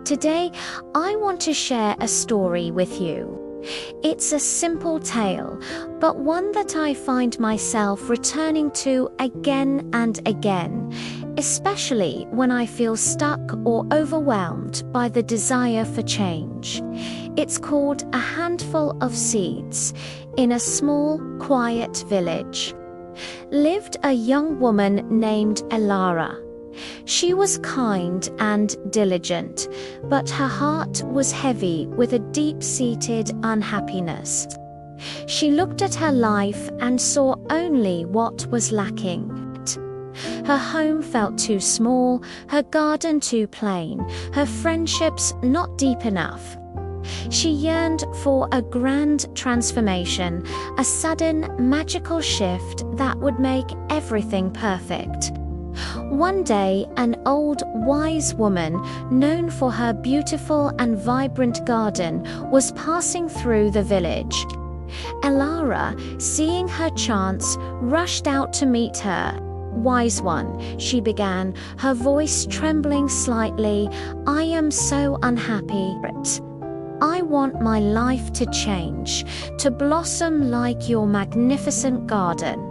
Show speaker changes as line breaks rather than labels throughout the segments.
Today, I want to share a story with you. It's a simple tale, but one that I find myself returning to again and again, especially when I feel stuck or overwhelmed by the desire for change. It's called A Handful of Seeds. In a small, quiet village lived a young woman named Elara. She was kind and diligent, but her heart was heavy with a deep-seated unhappiness. She looked at her life and saw only what was lacking. Her home felt too small, her garden too plain, her friendships not deep enough. She yearned for a grand transformation, a sudden magical shift that would make everything perfect. One day, an old, wise woman, known for her beautiful and vibrant garden, was passing through the village. Elara, seeing her chance, rushed out to meet her. "Wise one," she began, her voice trembling slightly, "I am so unhappy. I want my life to change, to blossom like your magnificent garden.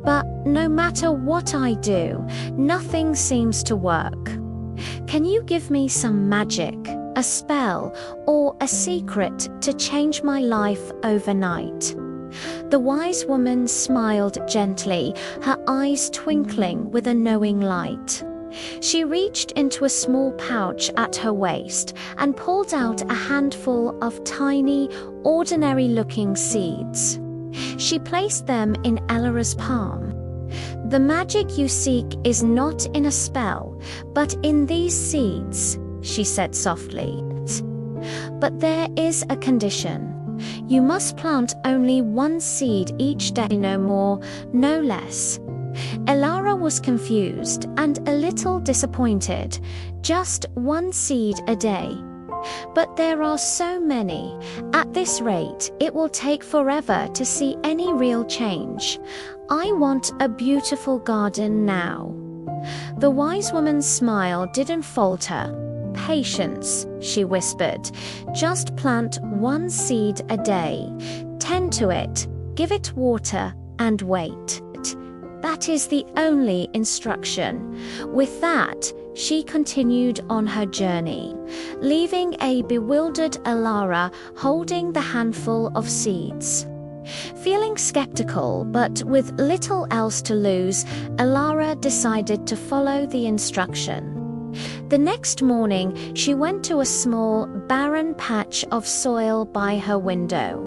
But no matter what I do, nothing seems to work. Can you give me some magic, a spell, or a secret to change my life overnight?" The wise woman smiled gently, her eyes twinkling with a knowing light. She reached into a small pouch at her waist and pulled out a handful of tiny, ordinary-looking seeds. She placed them in Elara's palm. "The magic you seek is not in a spell, but in these seeds," she said softly. "But there is a condition. You must plant only one seed each day, no more, no less." Elara was confused and a little disappointed. Just one seed a day. "But there are so many. At this rate, it will take forever to see any real change. I want a beautiful garden now." The wise woman's smile didn't falter. "Patience," she whispered. "Just plant one seed a day. Tend to it, give it water, and wait. That is the only instruction." With that, she continued on her journey, leaving a bewildered Elara holding the handful of seeds. Feeling skeptical, but with little else to lose, Elara decided to follow the instruction. The next morning, she went to a small, barren patch of soil by her window.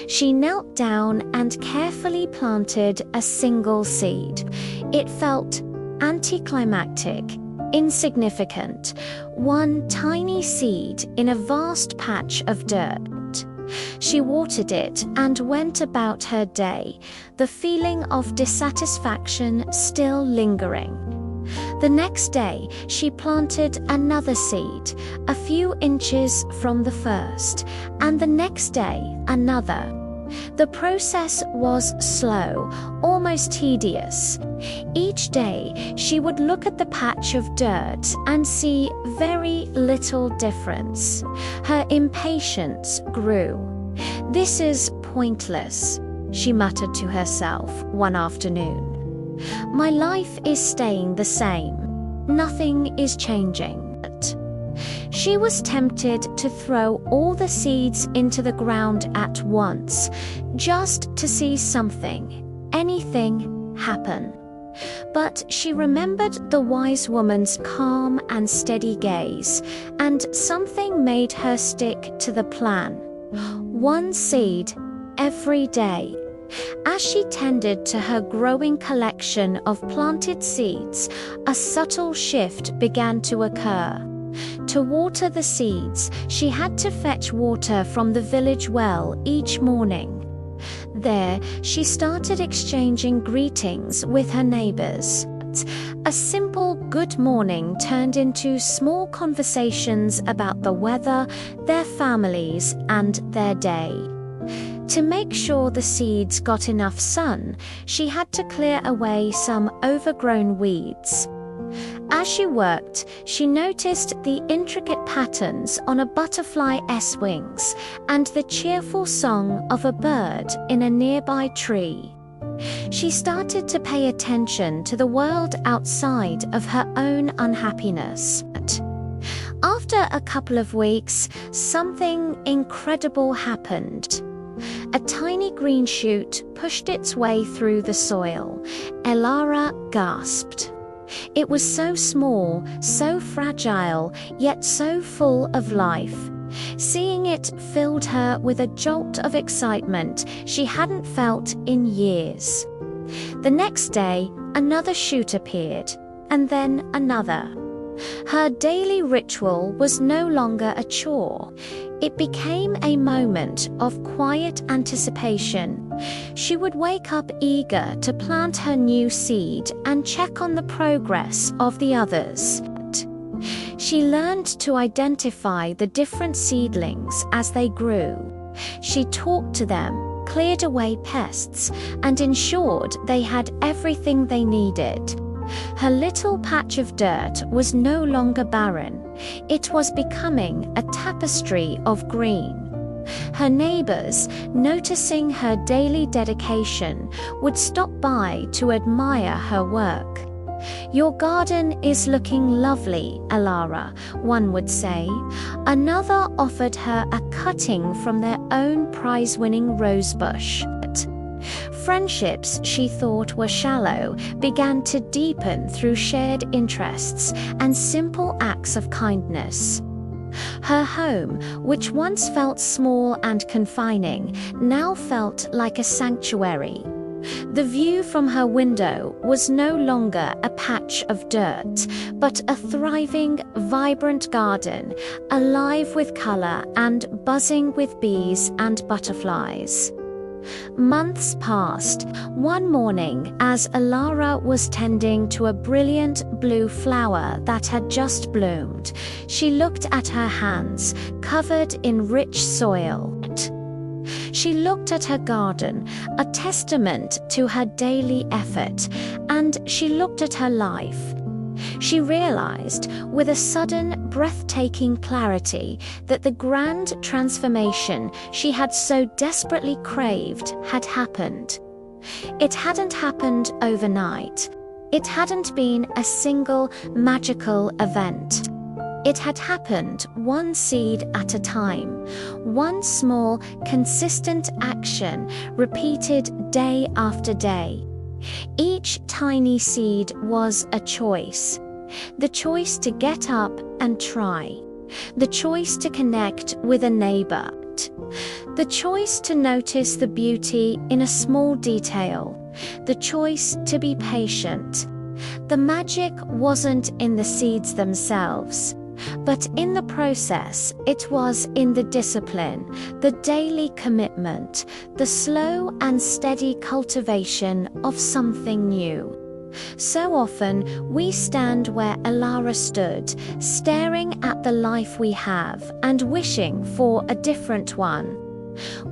She knelt down and carefully planted a single seed. It felt anticlimactic, insignificant, one tiny seed in a vast patch of dirt. She watered it and went about her day, the feeling of dissatisfaction still lingering. The next day, she planted another seed, a few inches from the first, and the next day, another. The process was slow, almost tedious. Each day, she would look at the patch of dirt and see very little difference. Her impatience grew. "This is pointless," she muttered to herself one afternoon. "My life is staying the same. Nothing is changing." She was tempted to throw all the seeds into the ground at once, just to see something, anything, happen. But she remembered the wise woman's calm and steady gaze, and something made her stick to the plan. One seed every day. As she tended to her growing collection of planted seeds, a subtle shift began to occur. To water the seeds, she had to fetch water from the village well each morning. There, she started exchanging greetings with her neighbors. A simple good morning turned into small conversations about the weather, their families, and their day. To make sure the seeds got enough sun, she had to clear away some overgrown weeds. As she worked, she noticed the intricate patterns on a butterfly's wings and the cheerful song of a bird in a nearby tree. She started to pay attention to the world outside of her own unhappiness. After a couple of weeks, something incredible happened. A tiny green shoot pushed its way through the soil. Elara gasped. It was so small, so fragile, yet so full of life. Seeing it filled her with a jolt of excitement she hadn't felt in years. The next day, another shoot appeared, and then another. Her daily ritual was no longer a chore. It became a moment of quiet anticipation. She would wake up eager to plant her new seed and check on the progress of the others. She learned to identify the different seedlings as they grew. She talked to them, cleared away pests, and ensured they had everything they needed. Her little patch of dirt was no longer barren. It was becoming a tapestry of green. Her neighbors, noticing her daily dedication, would stop by to admire her work. "Your garden is looking lovely, Elara," one would say. Another offered her a cutting from their own prize-winning rosebush. Friendships she thought were shallow began to deepen through shared interests and simple acts of kindness. Her home, which once felt small and confining, now felt like a sanctuary. The view from her window was no longer a patch of dirt, but a thriving, vibrant garden, alive with color and buzzing with bees and butterflies. Months passed. One morning, as Elara was tending to a brilliant blue flower that had just bloomed, she looked at her hands, covered in rich soil. She looked at her garden, a testament to her daily effort, and she looked at her life. She realized, with a sudden, breathtaking clarity, that the grand transformation she had so desperately craved had happened. It hadn't happened overnight. It hadn't been a single magical event. It had happened one seed at a time, one small, consistent action repeated day after day. Each tiny seed was a choice. The choice to get up and try. The choice to connect with a neighbor. The choice to notice the beauty in a small detail. The choice to be patient. The magic wasn't in the seeds themselves, but in the process. It was in the discipline, the daily commitment, the slow and steady cultivation of something new. So often, we stand where Elara stood, staring at the life we have and wishing for a different one.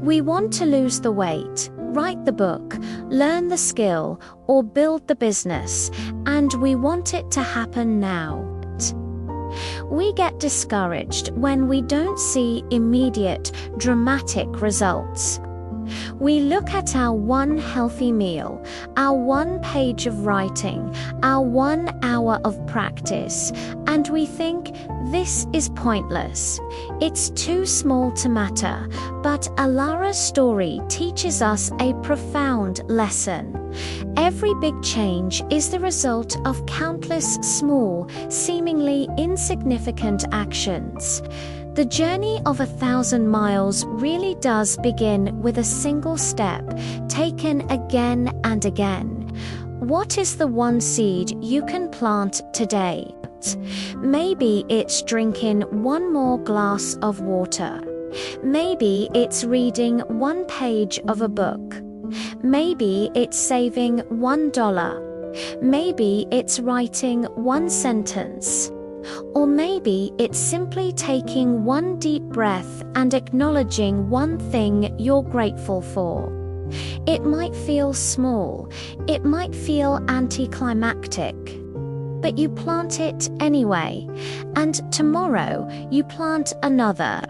We want to lose the weight, write the book, learn the skill, or build the business, and we want it to happen now. We get discouraged when we don't see immediate, dramatic results. We look at our one healthy meal, our one page of writing, our 1 hour of practice, and we think, this is pointless. It's too small to matter. But Elara's story teaches us a profound lesson. Every big change is the result of countless small, seemingly insignificant actions. The journey of 1,000 miles really does begin with a single step, taken again and again. What is the one seed you can plant today? Maybe it's drinking one more glass of water. Maybe it's reading one page of a book. Maybe it's saving $1. Maybe it's writing one sentence. Or maybe it's simply taking one deep breath and acknowledging one thing you're grateful for. It might feel small. It might feel anticlimactic. but you plant it anyway, and tomorrow you plant another.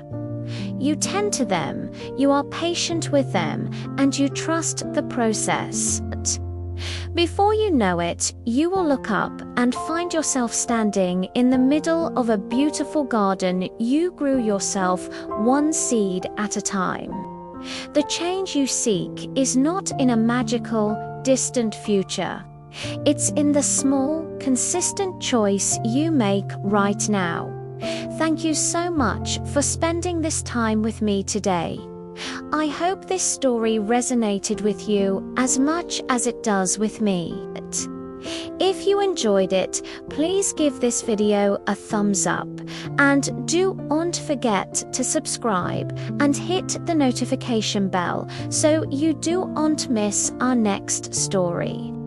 You tend to them, you are patient with them, and you trust the process. Before you know it, you will look up and find yourself standing in the middle of a beautiful garden you grew yourself one seed at a time. The change you seek is not in a magical, distant future. It's in the small, consistent choice you make right now. Thank you so much for spending this time with me today. I hope this story resonated with you as much as it does with me. If you enjoyed it, please give this video a thumbs up, and don't forget to subscribe and hit the notification bell so you don't miss our next story.